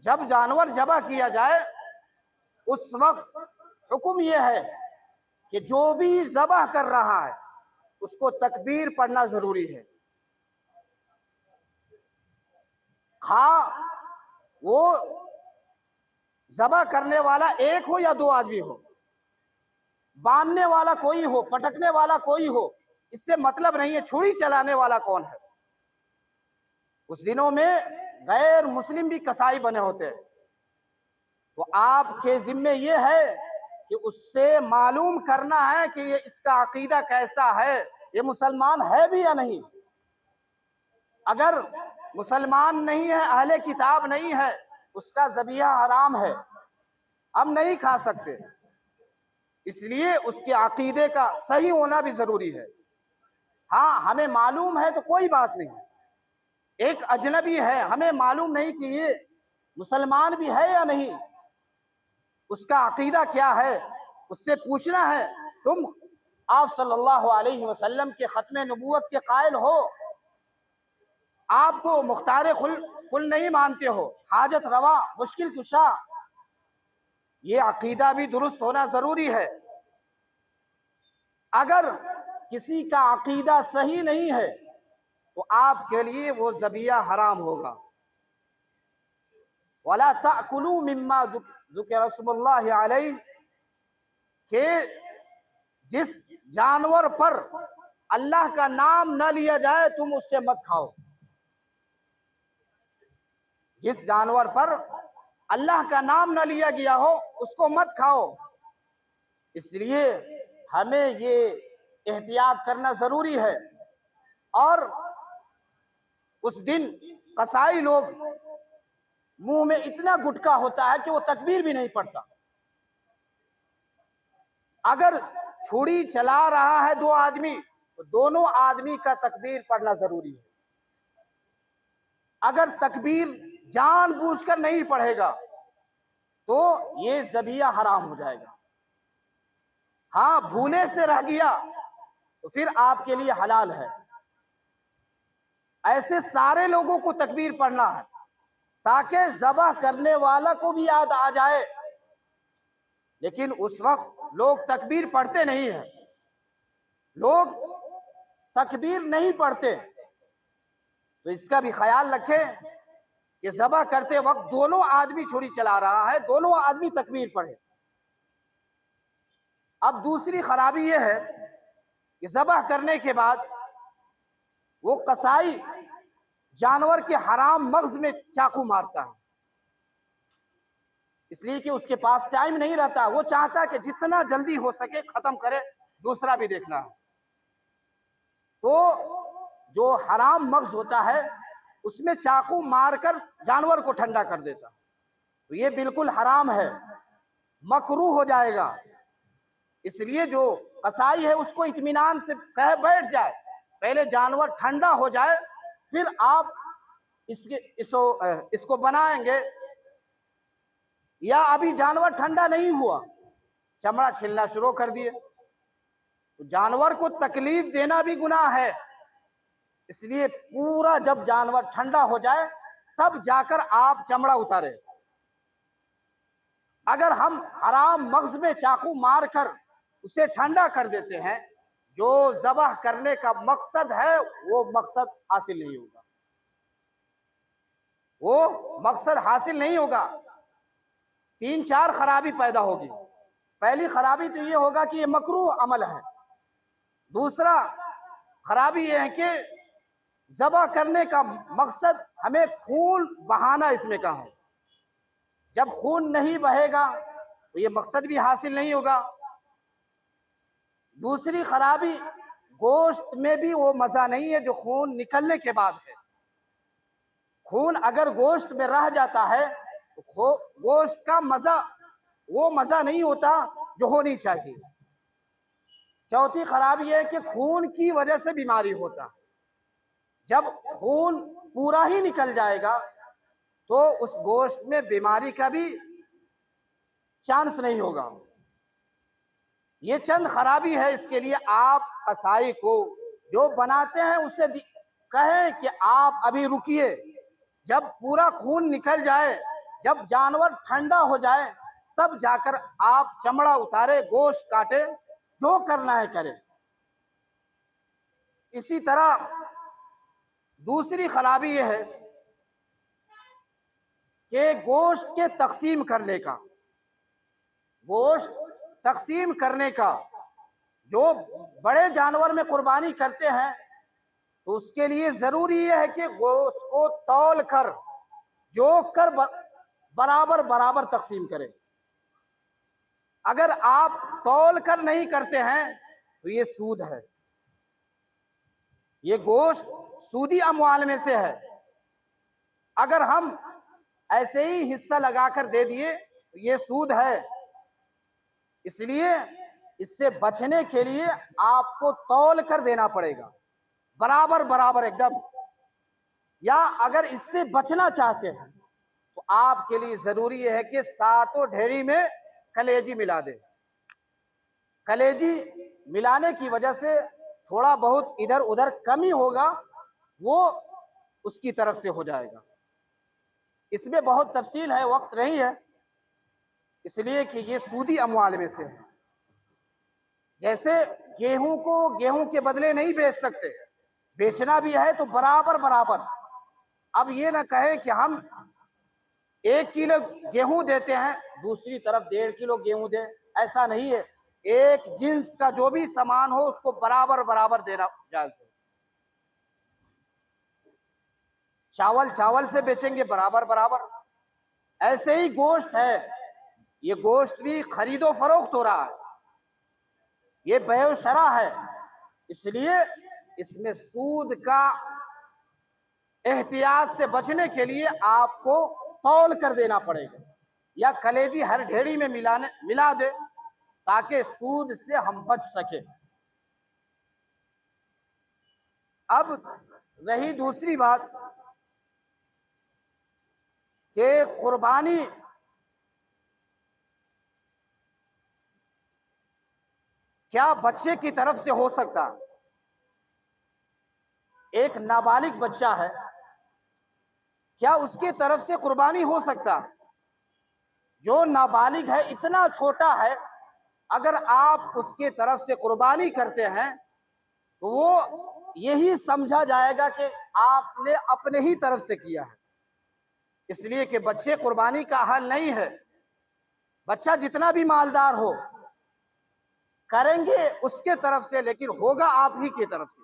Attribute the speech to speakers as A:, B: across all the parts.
A: जब जानवर ज़बह किया जाए उस वक्त हुक्म यह है कि जो भी ज़बह कर रहा है उसको तकबीर पढ़ना जरूरी है। हाँ, वो ज़बह करने वाला एक हो या दो आदमी हो, बांधने वाला कोई हो, पटकने वाला कोई हो, इससे मतलब नहीं है छुरी चलाने वाला कौन है। उस दिनों में गैर मुस्लिम भी कसाई बने होते हैं, तो आपके जिम्मे ये है कि उससे मालूम करना है कि ये इसका अकीदा कैसा है, ये मुसलमान है भी या नहीं। अगर मुसलमान नहीं है, अहले किताब नहीं है, उसका ज़बिया हराम है, हम नहीं खा सकते। इसलिए उसके अकीदे का सही होना भी जरूरी है। हाँ, हमें मालूम है तो कोई बात नहीं, एक अजनबी है, हमें मालूम नहीं कि ये मुसलमान भी है या नहीं, उसका अकीदा क्या है, उससे पूछना है। तुम आप सल्लल्लाहु अलैहि वसल्लम के खत्म नबूवत के कायल हो, आप तो मुख्तार कुल नहीं मानते हो, हाजत रवा, मुश्किल कुशा, ये अकीदा भी दुरुस्त होना जरूरी है। अगर किसी का अकीदा सही नहीं है तो आपके लिए वो ज़बिया हराम होगा। वला ताकुलू मिम्मा ज़ुकिर रस्मुल्लाहि अलैहि, के जिस जानवर पर अल्लाह का नाम न लिया जाए तुम उससे मत खाओ। जिस जानवर पर अल्लाह का नाम न लिया गया हो उसको मत खाओ। इसलिए हमें ये एहतियात करना जरूरी है। और उस दिन कसाई लोग मुंह में इतना गुटखा होता है कि वो तकबीर भी नहीं पढ़ता। अगर छुरी चला रहा है दो आदमी तो दोनों आदमी का तकबीर पढ़ना जरूरी है। अगर तकबीर जानबूझकर नहीं पढ़ेगा तो ये ज़बिया हराम हो जाएगा। हाँ, भूले से रह गया तो फिर आपके लिए हलाल है। ऐसे सारे लोगों को तकबीर पढ़ना है ताकि ज़बह करने वाला को भी याद आ जाए। लेकिन उस वक्त लोग तकबीर पढ़ते नहीं हैं, लोग तकबीर नहीं पढ़ते। तो इसका भी ख्याल रखें कि ज़बह करते वक्त दोनों आदमी छुरी चला रहा है, दोनों आदमी तकबीर पढ़े। अब दूसरी खराबी यह है कि ज़बह करने के बाद वो कसाई जानवर के हराम मग़ज़ में चाकू मारता है, इसलिए कि उसके पास टाइम नहीं रहता। वो चाहता है कि जितना जल्दी हो सके खत्म करे, दूसरा भी देखना है। तो जो हराम मग़ज़ होता है उसमें चाकू मारकर जानवर को ठंडा कर देता, तो ये बिल्कुल हराम है, मकरूह हो जाएगा। इसलिए जो कसाई है उसको इत्मीनान से कह बैठ जाए, पहले जानवर ठंडा हो जाए फिर आप इसको बनाएंगे। या अभी जानवर ठंडा नहीं हुआ, चमड़ा छिलना शुरू कर दिए, तो जानवर को तकलीफ देना भी गुनाह है। इसलिए पूरा जब जानवर ठंडा हो जाए तब जाकर आप चमड़ा उतारे। अगर हम हराम मग़ज़ में चाकू मारकर उसे ठंडा कर देते हैं, जो ज़बह करने का मकसद है वो मकसद हासिल नहीं होगा, वो मकसद हासिल नहीं होगा। तीन चार खराबी पैदा होगी। पहली खराबी तो ये होगा कि ये मकरूह अमल है। दूसरा खराबी ये है कि ज़बह करने का मकसद हमें खून बहाना इसमें का है। जब खून नहीं बहेगा तो ये मकसद भी हासिल नहीं होगा। दूसरी खराबी, गोश्त में भी वो मज़ा नहीं है जो खून निकलने के बाद है। खून अगर गोश्त में रह जाता है तो गोश्त का मज़ा वो मज़ा नहीं होता जो होनी चाहिए। चौथी खराबी है कि खून की वजह से बीमारी होता है। जब खून पूरा ही निकल जाएगा तो उस गोश्त में बीमारी का भी चांस नहीं होगा। ये चंद खराबी है। इसके लिए आप कसाई को जो बनाते हैं उससे कहें कि आप अभी रुकिए, जब पूरा खून निकल जाए, जब जानवर ठंडा हो जाए तब जाकर आप चमड़ा उतारे, गोश्त काटे, जो करना है करें। इसी तरह दूसरी खराबी यह है कि गोश्त के तकसीम करने का, गोश्त तकसीम करने का, जो बड़े जानवर में कुर्बानी करते हैं तो उसके लिए जरूरी यह है कि गोश्त को तौल कर, जोक कर बराबर बराबर तकसीम करें। अगर आप तौल कर नहीं करते हैं तो ये सूद है, ये गोश्त सूदी अमवाल में से है। अगर हम ऐसे ही हिस्सा लगाकर दे दिए तो ये सूद है। इसलिए इससे बचने के लिए आपको तौल कर देना पड़ेगा, बराबर बराबर एकदम। या अगर इससे बचना चाहते हैं तो आपके लिए जरूरी है कि सातों ढेरी में कलेजी मिला दे। कलेजी मिलाने की वजह से थोड़ा बहुत इधर उधर कमी होगा, वो उसकी तरफ से हो जाएगा। इसमें बहुत तफसील है, वक्त नहीं है, इसलिए कि ये सूदी अमवाल में से है। जैसे गेहूं को गेहूं के बदले नहीं बेच सकते, बेचना भी है तो बराबर बराबर। अब ये ना कहे कि हम 1 किलो गेहूं देते हैं, दूसरी तरफ 1.5 किलो गेहूं दे, ऐसा नहीं है। एक जिन्स का जो भी सामान हो उसको बराबर बराबर देना जायज है। चावल चावल से बेचेंगे बराबर बराबर। ऐसे ही गोश्त है, ये गोश्त भी खरीदो फरोख्त हो रहा है, ये बेओ शरा है। इसलिए इसमें सूद का एहतियात से बचने के लिए आपको तौल कर देना पड़ेगा, या कलेजी हर ढेरी में मिला दे ताकि सूद से हम बच सके। अब रही दूसरी बात कि कुर्बानी क्या बच्चे की तरफ से हो सकता? एक नाबालिग बच्चा है, क्या उसके तरफ से कुर्बानी हो सकता? जो नाबालिग है, इतना छोटा है, अगर आप उसके तरफ से कुर्बानी करते हैं तो वो यही समझा जाएगा कि आपने अपने ही तरफ से किया है। इसलिए कि बच्चे कुर्बानी का हल नहीं है। बच्चा जितना भी मालदार हो, करेंगे उसके तरफ से, लेकिन होगा आप ही की तरफ से।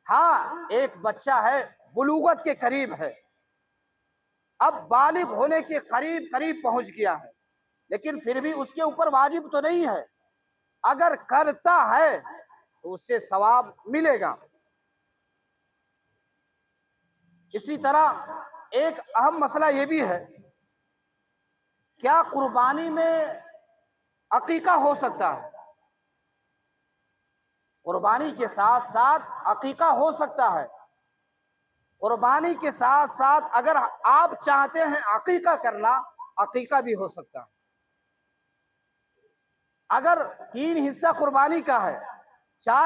A: हाँ, एक बच्चा है, बुलूगत के करीब है, अब बालिग होने के करीब करीब पहुंच गया है, लेकिन फिर भी उसके ऊपर वाजिब तो नहीं है। अगर करता है तो उससे सवाब मिलेगा। इसी तरह एक अहम मसला यह भी है, क्या कुर्बानी में अकीका हो सकता है? कुर्बानी के साथ साथ अकीका हो सकता है। कुर्बानी के साथ साथ अगर आप चाहते हैं अकीका करना, अकीका भी हो सकता है। अगर 3 हिस्सा कुर्बानी का है, 4